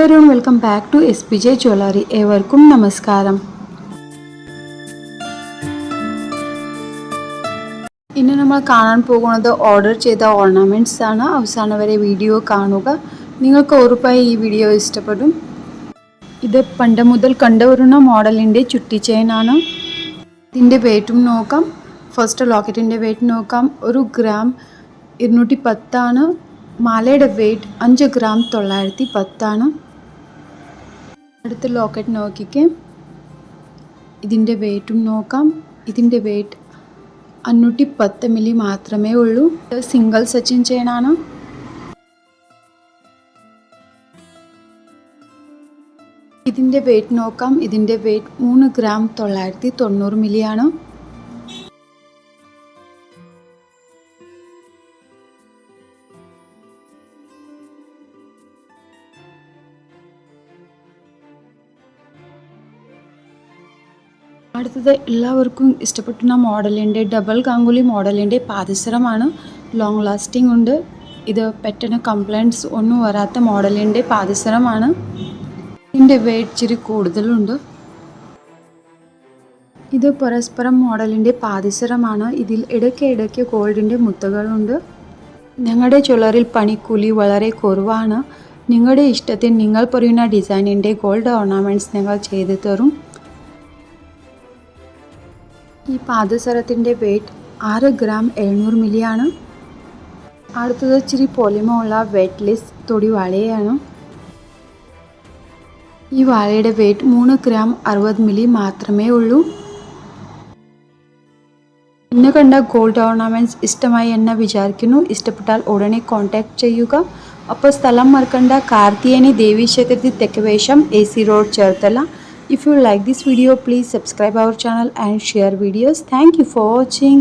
everyone, welcome back to SPJ Jewelry. ഏവർക്കും നമസ്കാരം. ഇന്ന് നമ്മൾ കാണാൻ പോകുന്നത് ഓർഡർ ചെയ്ത ഓർണമെന്റ്സ് ആണ്. അവസാനം വരെ വീഡിയോ കാണുക. നിങ്ങൾക്ക് ഉറപ്പായി ഈ വീഡിയോ ഇഷ്ടപ്പെടും. ഇത് പണ്ട് മുതൽ കണ്ടുവരുന്ന മോഡലിന്റെ ചുട്ടി ചെയിൻ ആണ്. ഇതിന്റെ വെയിറ്റും നോക്കാം. ഫസ്റ്റ് ലോക്കറ്റിന്റെ വെയിറ്റ് നോക്കാം. 1 ഗ്രാം 210 ആണ്. മാലയുടെ വെയിറ്റ് 5 ഗ്രാം 910 ആണ്. അടുത്ത ലോക്കറ്റ് നോക്കിക്കേ. ഇതിൻ്റെ വെയിറ്റും നോക്കാം. ഇതിൻ്റെ വെയിറ്റ് 510 മില്ലി മാത്രമേ ഉള്ളൂ. സിംഗിൾ സച്ചിൻ ചെയിനാണ്. ഇതിൻ്റെ വെയിറ്റ് നോക്കാം. ഇതിൻ്റെ വെയിറ്റ് 3 ഗ്രാം 990 മില്ലിയാണ്. അടുത്തത് എല്ലാവർക്കും ഇഷ്ടപ്പെടുന്ന മോഡലിൻ്റെ ഡബിൾ ഗാംഗുലി മോഡലിൻ്റെ പാദസരമാണ്. ലോങ് ലാസ്റ്റിംഗ് ഉണ്ട്. ഇത് പെട്ടെന്ന് കംപ്ലൈൻറ്റ്സ് ഒന്നും വരാത്ത മോഡലിൻ്റെ പാദസരമാണ്. ഇതിൻ്റെ വെയിറ്റ് ഇച്ചിരി കൂടുതലുണ്ട്. ഇത് പരസ്പരം മോഡലിൻ്റെ പാദസരമാണ്. ഇതിൽ ഇടയ്ക്ക് ഗോൾഡിൻ്റെ മുത്തുകളുണ്ട്. ഞങ്ങളുടെ ജ്വല്ലറിയിൽ പണിക്കൂലി വളരെ കുറവാണ്. നിങ്ങളുടെ ഇഷ്ടത്തിന് നിങ്ങൾ പറയുന്ന ഡിസൈനിൻ്റെ ഗോൾഡ് ഓർണമെൻറ്റ്സ് ഞങ്ങൾ ചെയ്തു തരും. ഈ പാദസരത്തിൻ്റെ വെയിറ്റ് 6 ഗ്രാം 700 മില്ലിയാണ്. അടുത്തത് ഇച്ചിരി പൊലിമയുള്ള വെയ്റ്റ്ലെസ് തൊടി വാളയാണ്. ഈ വാളയുടെ വെയിറ്റ് 3 ഗ്രാം 60 മില്ലി മാത്രമേ ഉള്ളൂ. ഇന്ന് കണ്ട ഗോൾഡ് ഓർണമെൻറ്റ്സ് ഇഷ്ടമായി എന്ന് വിചാരിക്കുന്നു. ഇഷ്ടപ്പെട്ടാൽ ഉടനെ കോൺടാക്ട് ചെയ്യുക. അപ്പോൾ സ്ഥലം മറക്കണ്ട, കാർത്തികേയനി ദേവി ക്ഷേത്രത്തിൽ തെക്കുവേശം AC Road Cherthala. If you like this video, please subscribe our channel and share videos. Thank you for watching.